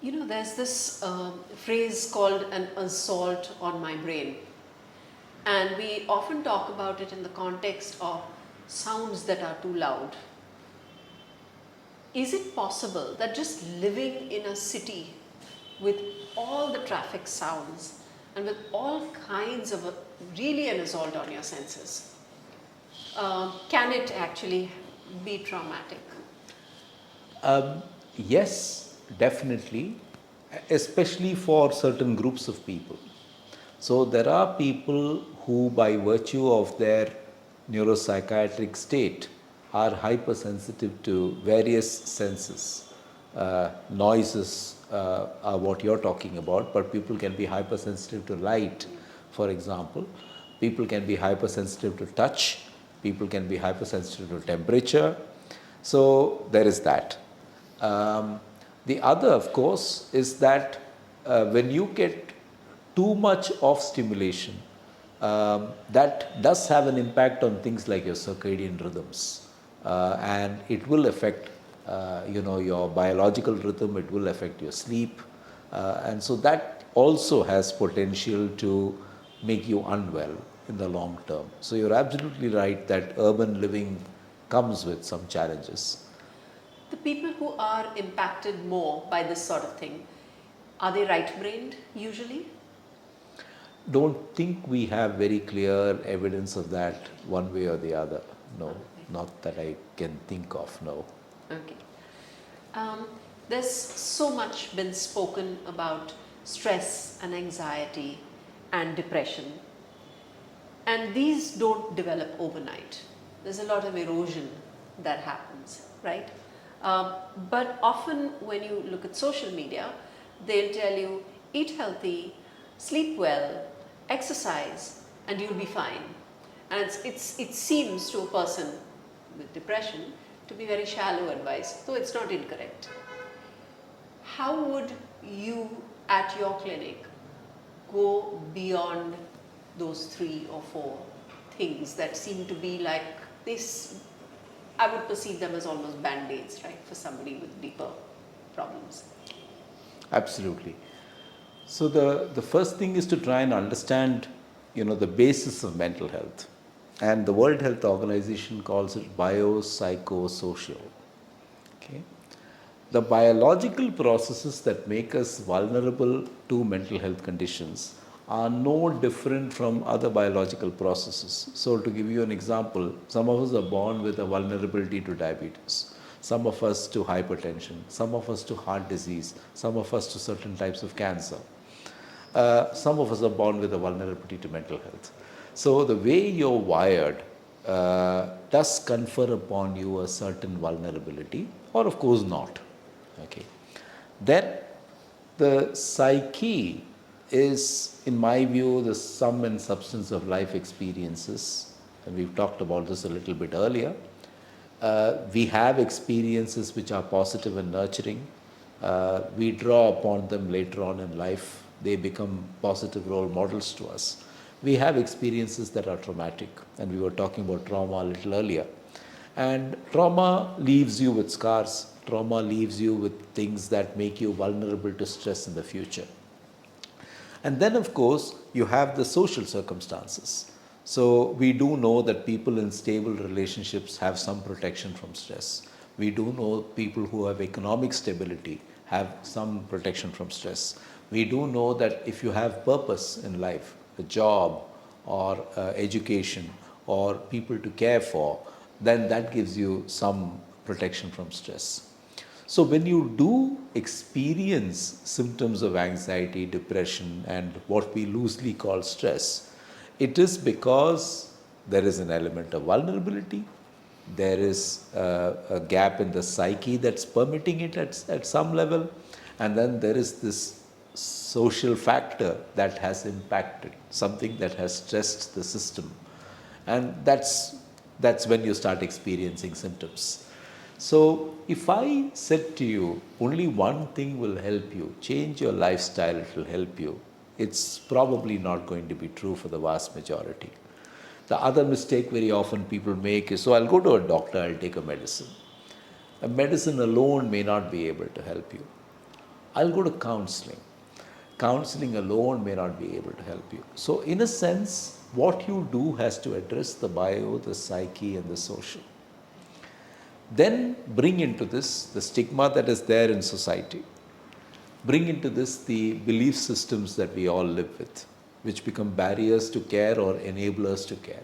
There's this phrase called an assault on my brain. And we often talk about it in the context of sounds that are too loud. Is it possible that just living in a city with all the traffic sounds and with all kinds of really an assault on your senses, can it actually be traumatic? Yes, definitely, especially for certain groups of people. So there are people who, by virtue of their neuropsychiatric state, are hypersensitive to various senses. Noises are what you're talking about, but people can be hypersensitive to light, for example. People can be hypersensitive to touch. People can be hypersensitive to temperature. So there is that. The other, of course, is that when you get too much of stimulation, that does have an impact on things like your circadian rhythms, and it will affect, your biological rhythm. It will affect your sleep, and so that also has potential to make you unwell in the long term. So you're absolutely right that urban living comes with some challenges. The people who are impacted more by this sort of thing, are they right-brained usually? Don't think we have very clear evidence of that one way or the other. No, Okay. not that I can think of, no. Okay. There's so much been spoken about stress and anxiety and depression. And these don't develop overnight. There's a lot of erosion that happens, right? But often when you look at social media, they'll tell you eat healthy, sleep well, exercise, and you'll be fine. And it seems to a person with depression to be very shallow advice, though it's not incorrect. How would you at your clinic go beyond those 3 or 4 things that seem to be like this? I would perceive them as almost band-aids, right, for somebody with deeper problems. Absolutely. So the first thing is to try and understand, the basis of mental health. And the World Health Organization calls it biopsychosocial. Okay? The biological processes that make us vulnerable to mental health conditions are no different from other biological processes. So, to give you an example, some of us are born with a vulnerability to diabetes, some of us to hypertension, some of us to heart disease, some of us to certain types of cancer. Some of us are born with a vulnerability to mental health. So, the way you're wired does confer upon you a certain vulnerability, or of course not. Okay. Then the psyche is, in my view, the sum and substance of life experiences, and we've talked about this a little bit earlier. We have experiences which are positive and nurturing. We draw upon them later on in life. They become positive role models to us. We have experiences that are traumatic, and we were talking about trauma a little earlier. And trauma leaves you with scars. Trauma leaves you with things that make you vulnerable to stress in the future. And then, of course, you have the social circumstances. So, we do know that people in stable relationships have some protection from stress. We do know people who have economic stability have some protection from stress. We do know that if you have purpose in life, a job or education or people to care for, then that gives you some protection from stress. So, when you do experience symptoms of anxiety, depression, and what we loosely call stress, it is because there is an element of vulnerability, there is a gap in the psyche that's permitting it at some level, and then there is this social factor that has impacted, something that has stressed the system. And that's when you start experiencing symptoms. So, if I said to you, only one thing will help you, change your lifestyle, it will help you, it's probably not going to be true for the vast majority. The other mistake very often people make is, so I'll go to a doctor, I'll take a medicine. A medicine alone may not be able to help you. I'll go to counseling. Counseling alone may not be able to help you. So, in a sense, what you do has to address the bio, the psyche, and the social. Then bring into this the stigma that is there in society. Bring into this the belief systems that we all live with, which become barriers to care or enablers to care.